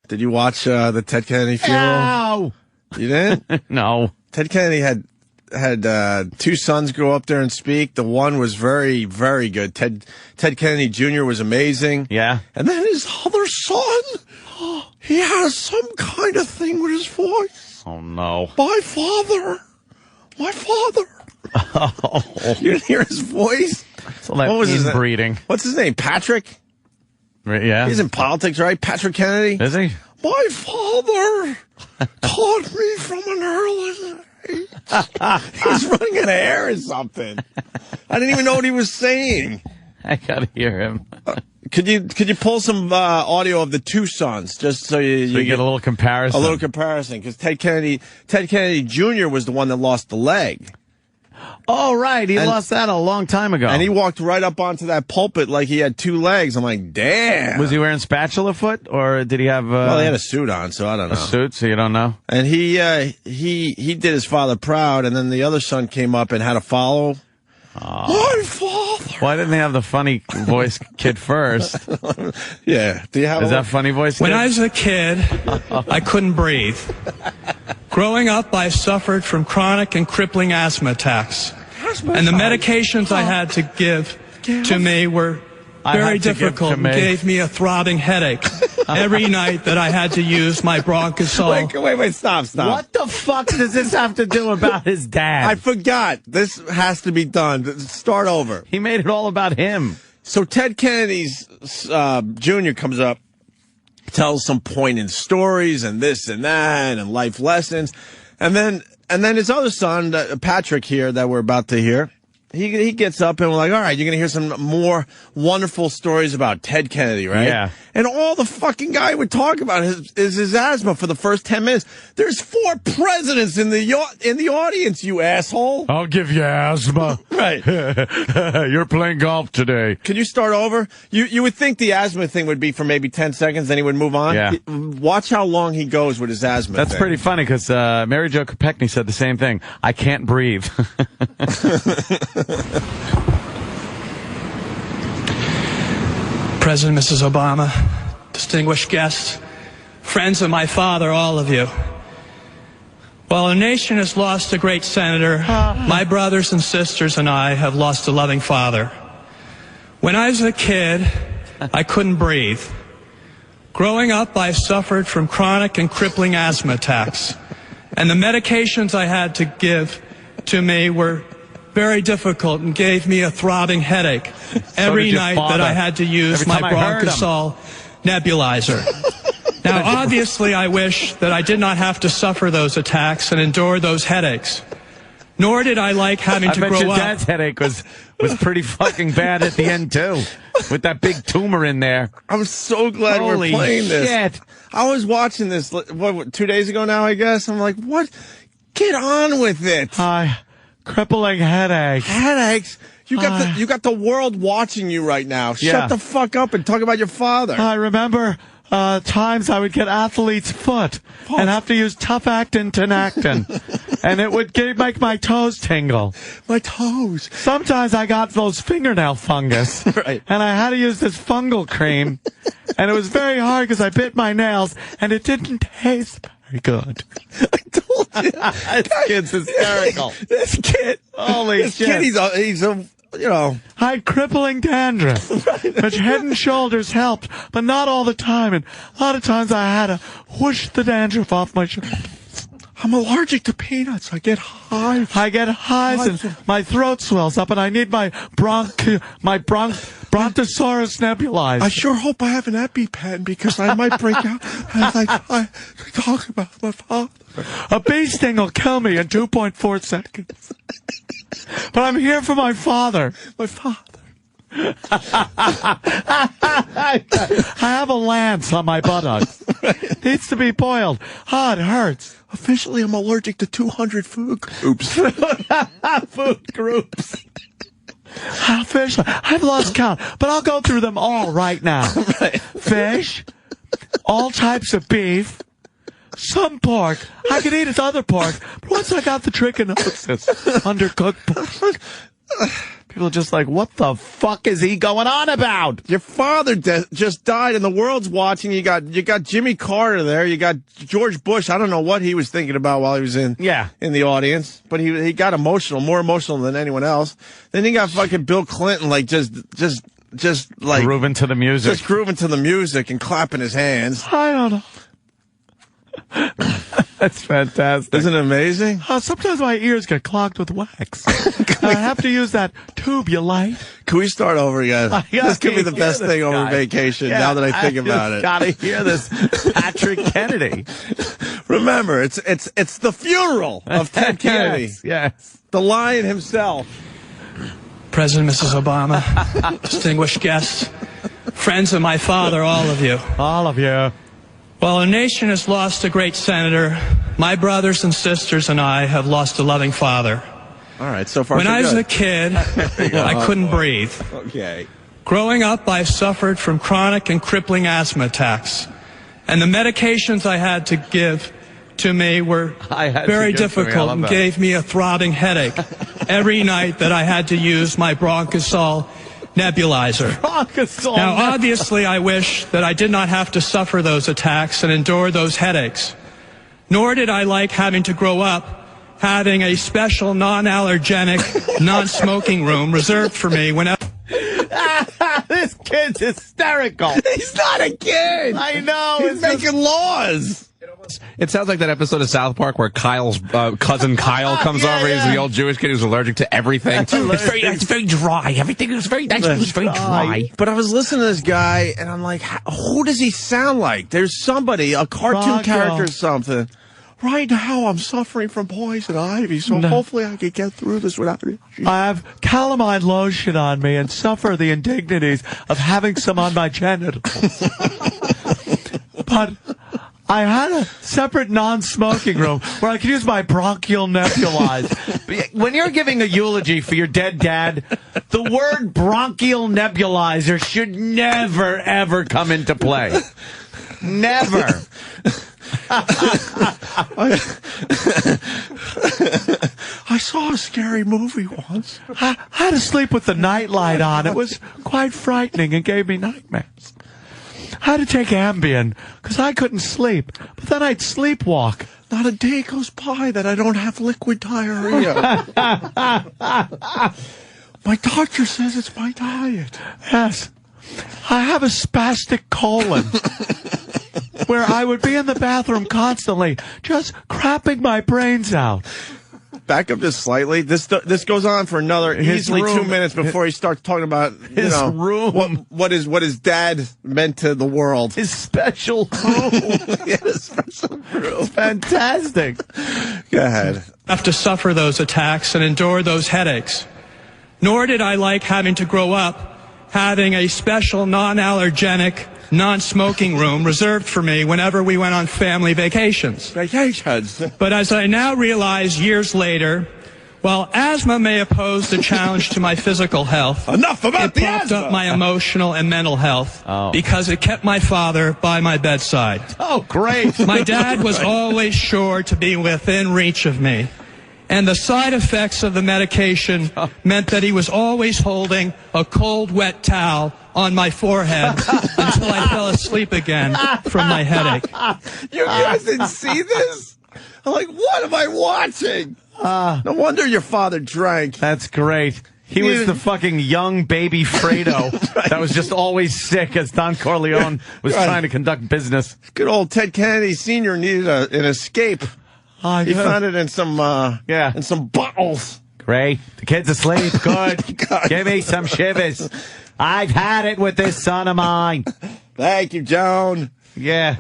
Did you watch the Ted Kennedy funeral? No. You didn't? No. Ted Kennedy had two sons go up there and speak. The one was very, very good. Ted Kennedy Jr. was amazing. Yeah. And then his other son, he has some kind of thing with his voice. Oh, no. My father. Oh. You didn't hear his voice? So that What was his breeding. What's his name? Patrick? Yeah. He's in politics, right? Patrick Kennedy? Is he? My father taught me from an early age. He was running out of air or something. I didn't even know what he was saying. I gotta hear him. Could you pull some audio of the two sons just so you get a little comparison? A little comparison, because Ted Kennedy Jr. was the one that lost the leg. Oh, right. He lost that a long time ago. And he walked right up onto that pulpit like he had two legs. I'm like, damn. Was he wearing spatula foot, or did he have... well, he had a suit on, so I don't know. A suit, so you don't know? And he did his father proud, and then the other son came up and had to follow. Oh. My father. Why didn't they have the funny voice kid first? Yeah. Do you have Is that funny voice kid? When I was a kid, I couldn't breathe. Growing up, I suffered from chronic and crippling asthma attacks. And the medications I had to give to me were very difficult and gave me a throbbing headache every night that I had to use my bronchosol. Wait, stop. What the fuck does this have to do about his dad? I forgot. This has to be done. Start over. He made it all about him. So Ted Kennedy's Jr. comes up, tells some poignant stories and this and that and life lessons. And then his other son, Patrick here, that we're about to hear, he gets up and we're like, all right, you're going to hear some more wonderful stories about Ted Kennedy, right? Yeah. And all the fucking guy would talk about is his asthma for the first 10 minutes. There's 4 presidents in the audience, you asshole. I'll give you asthma. Right. You're playing golf today. Can you start over? You would think the asthma thing would be for maybe 10 seconds, then he would move on. Yeah. Watch how long he goes with his asthma That's thing. pretty funny, because Mary Jo Kopechne said the same thing. I can't breathe. President, Mrs. Obama, distinguished guests, friends of my father, all of you. While our nation has lost a great senator, my brothers and sisters and I have lost a loving father. When I was a kid, I couldn't breathe. Growing up, I suffered from chronic and crippling asthma attacks, and the medications I had to give to me were very difficult and gave me a throbbing headache every night that I had to use my bronchosol nebulizer. Now, obviously, I wish that I did not have to suffer those attacks and endure those headaches. Nor did I like having to grow up. I bet your dad's headache was pretty fucking bad at the end, too, with that big tumor in there. I'm so glad we're playing this. Shit. I was watching this, 2 days ago now, I guess. I'm like, what? Get on with it. Crippling headaches. Headaches? You got the world watching you right now. Shut the fuck up and talk about your father. I remember times I would get athlete's foot and have to use tough actin tenactin, and it would make my toes tingle. My toes. Sometimes I got those fingernail fungus, right, and I had to use this fungal cream, and it was very hard because I bit my nails, and it didn't taste very good. I told you. This kid's hysterical. This kid. Holy shit. This kid, he's a, you know. I had crippling dandruff, which Head and Shoulders helped, but not all the time. And a lot of times I had to whoosh the dandruff off my shoulders. I'm allergic to peanuts. I get hives. I get hives and my throat swells up, and I need my brontosaurus nebulized. I sure hope I have an EpiPen, because I might break out as I talk about my father. A bee sting will kill me in 2.4 seconds. But I'm here for my father. My father. I have a lance on my buttocks. Needs to be boiled. It hurts. Officially, I'm allergic to 200 food groups. Food groups. Officially, I've lost count, but I'll go through them all right now. Right. Fish, all types of beef, some pork. I could eat other pork, but once I got the trichinosis, undercooked pork. People are just like, what the fuck is he going on about? Your father just died, and the world's watching. You got Jimmy Carter there. You got George Bush. I don't know what he was thinking about while he was in the audience, but he got emotional, more emotional than anyone else. Then you got fucking Bill Clinton, like just like grooving to the music, just grooving to the music and clapping his hands. I don't know. That's fantastic. Isn't it amazing? Sometimes my ears get clogged with wax. I have to use that tube you light. Can we start over again? This could be the best thing over vacation, now that I think about it. Gotta hear this Patrick Kennedy. Remember, it's the funeral of Ted Kennedy. Yes. The lion himself. President, Mrs. Obama, distinguished guests, friends of my father, all of you. All of you. While our nation has lost a great senator, my brothers and sisters and I have lost a loving father. All right, so far When so I was good. a kid, I couldn't breathe. Okay. Growing up, I suffered from chronic and crippling asthma attacks. And the medications I had to give to me were very difficult and gave me a throbbing headache every night that I had to use my Bronchosol nebulizer. Now, obviously, I wish that I did not have to suffer those attacks and endure those headaches. Nor did I like having to grow up having a special non-allergenic, non-smoking room reserved for me whenever... This kid's hysterical. He's not a kid. I know. He's making laws. It sounds like that episode of South Park where Kyle's cousin Kyle comes over. He's the old Jewish kid who's allergic to everything. It's very dry. Everything is very dry. But I was listening to this guy, and I'm like, who does he sound like? There's somebody, a cartoon character or something. Right now, I'm suffering from poison ivy, so hopefully I can get through this without it. I have calamine lotion on me and suffer the indignities of having some on my genitals. But I had a separate non-smoking room where I could use my bronchial nebulizer. When you're giving a eulogy for your dead dad, the word bronchial nebulizer should never, ever come into play. Never. I saw a scary movie once. I had to sleep with the nightlight on. It was quite frightening and gave me nightmares. I had to take Ambien because I couldn't sleep, but then I'd sleepwalk. Not a day goes by that I don't have liquid diarrhea. My doctor says it's my diet. Yes. I have a spastic colon where I would be in the bathroom constantly, just crapping my brains out. Back up just slightly. This goes on for another easily 2 minutes before he starts talking about his room. What his dad meant to the world. His special room. His special room. Fantastic. Go ahead. Have to suffer those attacks and endure those headaches. Nor did I like having to grow up having a special non-allergenic, non-smoking room reserved for me whenever we went on family vacations. But as I now realize years later, while asthma may have posed a challenge to my physical health, it propped up my emotional and mental health because it kept my father by my bedside. Oh, great. My dad was always sure to be within reach of me. And the side effects of the medication meant that he was always holding a cold, wet towel on my forehead until I fell asleep again from my headache. You guys didn't see this? I'm like, what am I watching? No wonder your father drank. That's great. He was the fucking young baby Fredo that was just always sick as Don Corleone was trying to conduct business. Good old Ted Kennedy Sr. needed an escape. He found it in some in some bottles. Great. The kid's asleep. Good. Give me some shivers. I've had it with this son of mine. Thank you, Joan. Yeah.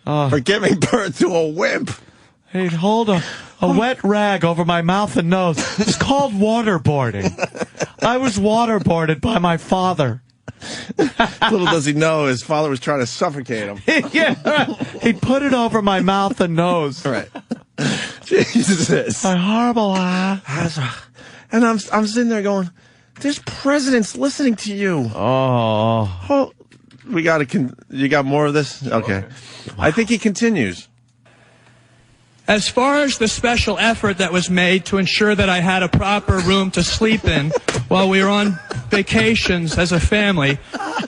For giving birth to a wimp. He'd hold a wet rag over my mouth and nose. It's called waterboarding. I was waterboarded by my father. Little does he know, his father was trying to suffocate him. Yeah, he'd put it over my mouth and nose. Right. Jesus. My horrible And I'm sitting there going, there's presidents listening to you. Oh. You got more of this? Okay. I think he continues. As far as the special effort that was made to ensure that I had a proper room to sleep in while we were on vacations as a family,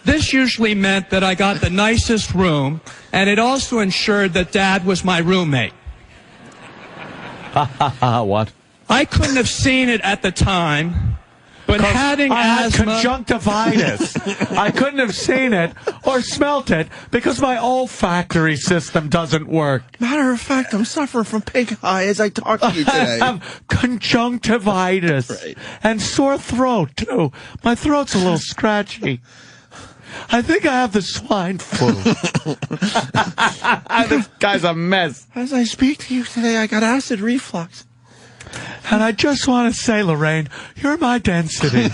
this usually meant that I got the nicest room, and it also ensured that Dad was my roommate. What? I couldn't have seen it at the time, but having I had asthma... conjunctivitis. I couldn't have seen it or smelt it because my olfactory system doesn't work. Matter of fact, I'm suffering from pink eye as I talk to you I today. have conjunctivitis Right. and sore throat, too. My throat's a little scratchy. I think I have the swine flu. This guy's a mess. As I speak to you today, I got acid reflux. And I just want to say, Lorraine, you're my density.